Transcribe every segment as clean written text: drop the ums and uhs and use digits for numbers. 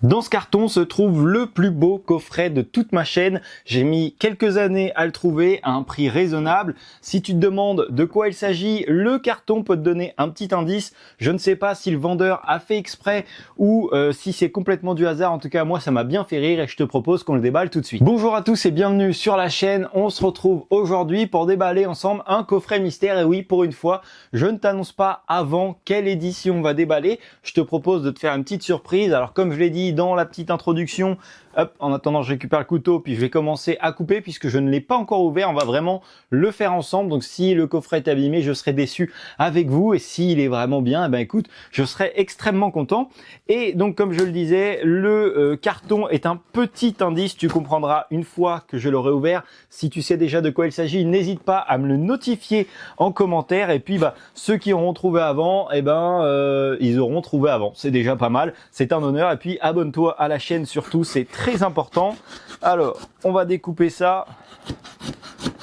Dans ce carton se trouve le plus beau coffret de toute ma chaîne. J'ai mis quelques années à le trouver à un prix raisonnable. Si tu te demandes de quoi il s'agit, le carton peut te donner un petit indice. Je ne sais pas si le vendeur a fait exprès ou si c'est complètement du hasard. En tout cas, moi, ça m'a bien fait rire et je te propose qu'on le déballe tout de suite. Bonjour à tous et bienvenue sur la chaîne. On se retrouve aujourd'hui pour déballer ensemble un coffret mystère. Et oui, pour une fois, je ne t'annonce pas avant quelle édition on va déballer. Je te propose de te faire une petite surprise. Alors, comme je l'ai dit dans la petite introduction, hop, en attendant je récupère le couteau puis je vais commencer à couper puisque je ne l'ai pas encore ouvert. On va vraiment le faire ensemble, donc si le coffret est abîmé, je serai déçu avec vous, et s'il est vraiment bien, eh ben écoute, je serai extrêmement content. Et donc comme je le disais, le carton est un petit indice, tu comprendras une fois que je l'aurai ouvert. Si tu sais déjà de quoi il s'agit, n'hésite pas à me le notifier en commentaire, et puis bah ceux qui auront trouvé avant, eh ben ils auront trouvé avant, c'est déjà pas mal, c'est un honneur. Et puis abonne-toi à la chaîne surtout, c'est très important. Alors on va découper ça.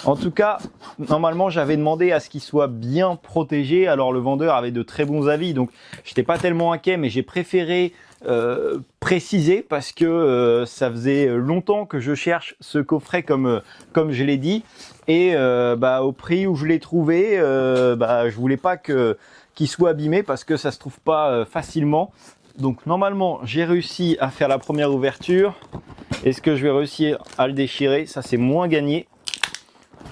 En tout cas, normalement j'avais demandé à ce qu'il soit bien protégé. Alors le vendeur avait de très bons avis, donc j'étais pas tellement inquiet, mais j'ai préféré préciser parce que ça faisait longtemps que je cherche ce coffret comme je l'ai dit, et bah au prix où je l'ai trouvé, bah je voulais pas qu'il soit abîmé parce que ça se trouve pas facilement. Donc normalement j'ai réussi à faire la première ouverture. Est-ce que je vais réussir à le déchirer? Ça c'est moins gagné.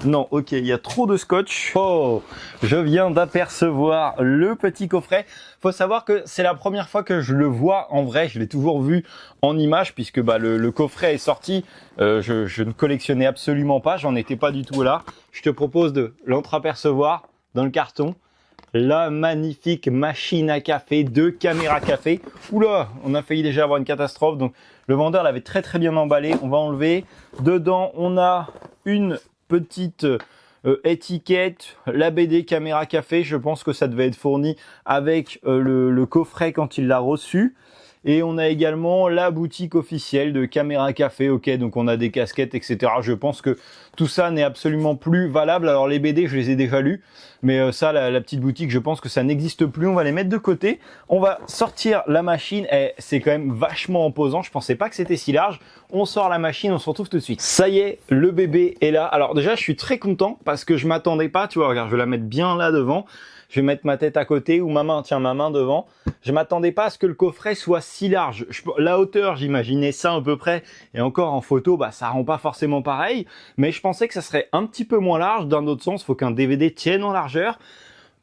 Non, ok, il y a trop de scotch. Oh, je viens d'apercevoir le petit coffret. Faut savoir que c'est la première fois que je le vois en vrai. Je l'ai toujours vu en image puisque bah, le coffret est sorti. Je ne collectionnais absolument pas, j'en étais pas du tout là. Je te propose de l'entreapercevoir dans le carton. La magnifique machine à café de Caméra Café. Oula, on a failli déjà avoir une catastrophe. Donc le vendeur l'avait très bien emballé. On va enlever. Dedans, on a une petite étiquette, la BD Caméra Café. Je pense que ça devait être fourni avec le coffret quand il l'a reçu. Et on a également la boutique officielle de Caméra Café. Ok, donc on a des casquettes, etc. Je pense que tout ça n'est absolument plus valable. Alors les BD, je les ai déjà lus, mais ça, la petite boutique, je pense que ça n'existe plus. On va les mettre de côté. On va sortir la machine. Et c'est quand même vachement imposant. Je pensais pas que c'était si large. On sort la machine, on se retrouve tout de suite. Ça y est, le bébé est là. Alors déjà, je suis très content parce que je m'attendais pas. Tu vois, regarde, je vais la mettre bien là devant. Je vais mettre ma tête à côté ou ma main, tiens, ma main devant. Je m'attendais pas à ce que le coffret soit si large. La hauteur, j'imaginais ça à peu près. Et encore en photo, bah ça rend pas forcément pareil. Mais je pensais que ça serait un petit peu moins large. D'un autre sens, il faut qu'un DVD tienne en largeur.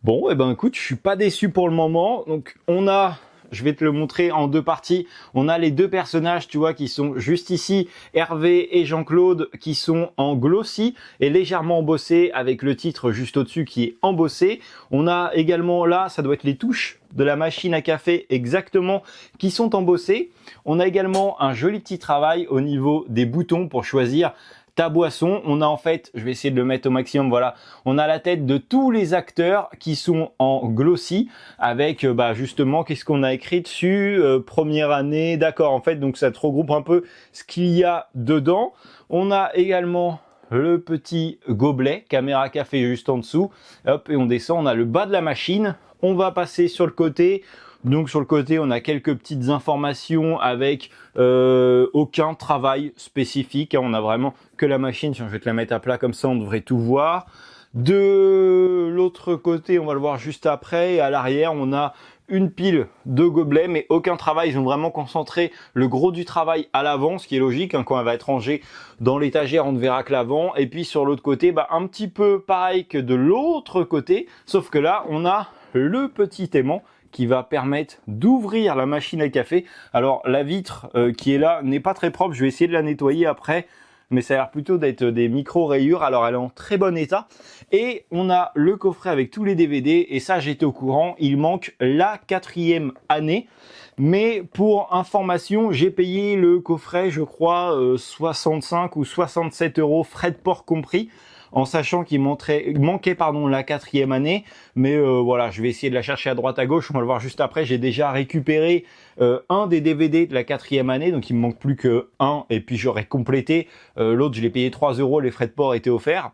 Bon, et ben écoute, je suis pas déçu pour le moment. Donc on a... Je vais te le montrer en deux parties. On a les deux personnages, tu vois, qui sont juste ici, Hervé et Jean-Claude, qui sont en glossy et légèrement embossés avec le titre juste au-dessus qui est embossé. On a également là, ça doit être les touches de la machine à café exactement qui sont embossées. On a également un joli petit travail au niveau des boutons pour choisir ta boisson. On a en fait, je vais essayer de le mettre au maximum, voilà, on a la tête de tous les acteurs qui sont en glossy avec bah justement qu'est-ce qu'on a écrit dessus, première année, d'accord, en fait, donc ça te regroupe un peu ce qu'il y a dedans. On a également le petit gobelet Caméra Café juste en dessous, hop, et on descend, on a le bas de la machine. On va passer sur le côté. Donc sur le côté, on a quelques petites informations avec aucun travail spécifique. On a vraiment que la machine. Tiens, je vais te la mettre à plat comme ça, on devrait tout voir. De l'autre côté, on va le voir juste après. Et à l'arrière, on a une pile de gobelets, mais aucun travail. Ils ont vraiment concentré le gros du travail à l'avant, ce qui est logique. Hein, quand elle va être rangée dans l'étagère, on ne verra que l'avant. Et puis sur l'autre côté, bah, un petit peu pareil que de l'autre côté, sauf que là, on a le petit aimant qui va permettre d'ouvrir la machine à café. Alors la vitre qui est là n'est pas très propre, je vais essayer de la nettoyer après, mais ça a l'air plutôt d'être des micro-rayures, alors elle est en très bon état. Et on a le coffret avec tous les DVD, et ça j'étais au courant, il manque la 4e année. Mais pour information, j'ai payé le coffret, je crois, 65 ou 67 euros, frais de port compris, en sachant qu'il manquait la 4e année. Mais voilà, je vais essayer de la chercher à droite à gauche, on va le voir juste après. J'ai déjà récupéré un des DVD de la 4e année, donc il me manque plus que un, et puis j'aurais complété. L'autre, je l'ai payé 3 euros, les frais de port étaient offerts.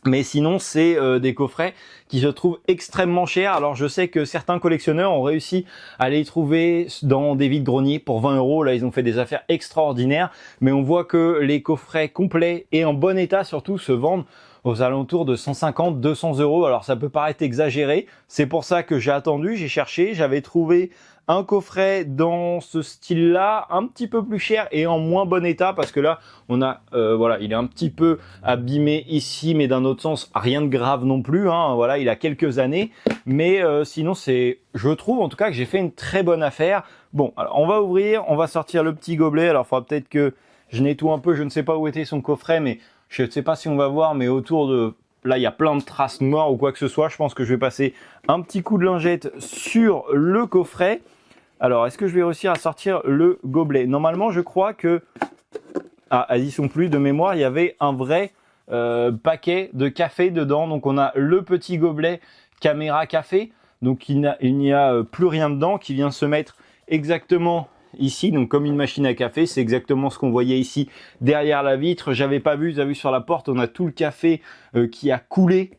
Mais sinon, c'est des coffrets qui se trouvent extrêmement chers. Alors, je sais que certains collectionneurs ont réussi à les trouver dans des vides-greniers pour 20 €. Là, ils ont fait des affaires extraordinaires. Mais on voit que les coffrets complets et en bon état, surtout, se vendent aux alentours de 150, 200 €. Alors, ça peut paraître exagéré. C'est pour ça que j'ai attendu, j'ai cherché, j'avais trouvé un coffret dans ce style-là, un petit peu plus cher et en moins bon état, parce que là, on a, voilà, il est un petit peu abîmé ici, mais d'un autre sens, rien de grave non plus, hein, voilà, il a quelques années, mais sinon, je trouve en tout cas que j'ai fait une très bonne affaire. Bon, alors on va ouvrir, on va sortir le petit gobelet. Alors, il faudra peut-être que je nettoie un peu, je ne sais pas où était son coffret, mais je ne sais pas si on va voir, mais autour de... Là, il y a plein de traces noires ou quoi que ce soit. Je pense que je vais passer un petit coup de lingette sur le coffret. Alors, est-ce que je vais réussir à sortir le gobelet? Normalement, je crois que... Ah, elles y sont plus. De mémoire, il y avait un vrai paquet de café dedans. Donc, on a le petit gobelet caméra café. Donc, il n'y a plus rien dedans qui vient se mettre exactement ici, donc comme une machine à café. C'est exactement ce qu'on voyait ici derrière la vitre. J'avais pas vu, vous avez vu sur la porte, on a tout le café qui a coulé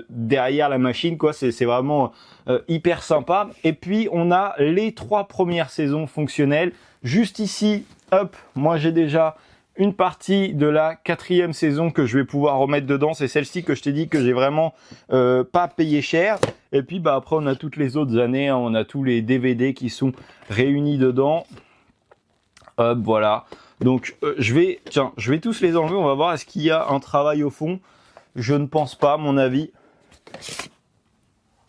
derrière la machine, quoi. C'est vraiment hyper sympa. Et puis on a les 3 premières saisons fonctionnelles. Juste ici, hop, moi j'ai déjà une partie de la 4e saison que je vais pouvoir remettre dedans. C'est celle-ci que je t'ai dit que j'ai vraiment pas payé cher. Et puis bah après on a toutes les autres années, hein, on a tous les DVD qui sont réunis dedans. Hop, voilà. Donc je vais tous les enlever. On va voir est-ce qu'il y a un travail au fond. Je ne pense pas, à mon avis.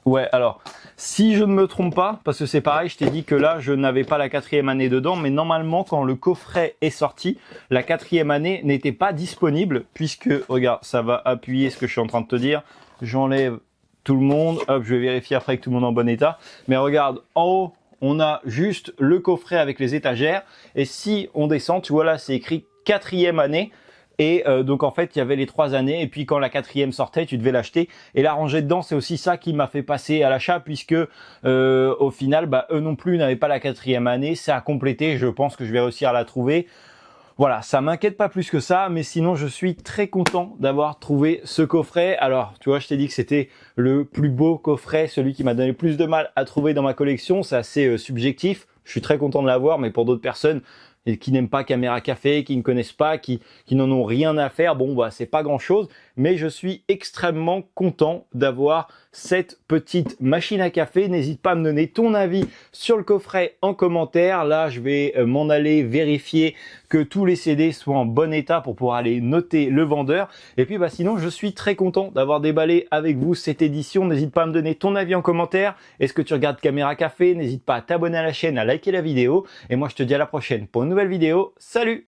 Ouais, alors, si je ne me trompe pas, parce que c'est pareil, je t'ai dit que là, je n'avais pas la 4e année dedans, mais normalement, quand le coffret est sorti, la 4e année n'était pas disponible, puisque, regarde, ça va appuyer ce que je suis en train de te dire. J'enlève tout le monde, hop, je vais vérifier après que tout le monde est en bon état. Mais regarde, en haut, on a juste le coffret avec les étagères, et si on descend, tu vois là, c'est écrit 4e année. Et donc en fait, il y avait les 3 années. Et puis quand la 4e sortait, tu devais l'acheter et la ranger dedans. C'est aussi ça qui m'a fait passer à l'achat, puisque au final, bah, eux non plus n'avaient pas la 4e année. C'est à compléter. Je pense que je vais réussir à la trouver. Voilà, ça m'inquiète pas plus que ça, mais sinon je suis très content d'avoir trouvé ce coffret. Alors, tu vois, je t'ai dit que c'était le plus beau coffret, celui qui m'a donné le plus de mal à trouver dans ma collection. C'est assez subjectif. Je suis très content de l'avoir, mais pour d'autres personnes qui n'aiment pas Caméra Café, qui ne connaissent pas, qui n'en ont rien à faire, bon bah c'est pas grand chose, mais je suis extrêmement content d'avoir cette petite machine à café. N'hésite pas à me donner ton avis sur le coffret en commentaire. Là je vais m'en aller vérifier que tous les CD soient en bon état pour pouvoir aller noter le vendeur. Et puis bah sinon je suis très content d'avoir déballé avec vous cette édition. N'hésite pas à me donner ton avis en commentaire. Est-ce que tu regardes Caméra Café? N'hésite pas à t'abonner à la chaîne, à liker la vidéo. Et moi je te dis à la prochaine pour une nouvelle vidéo. Salut!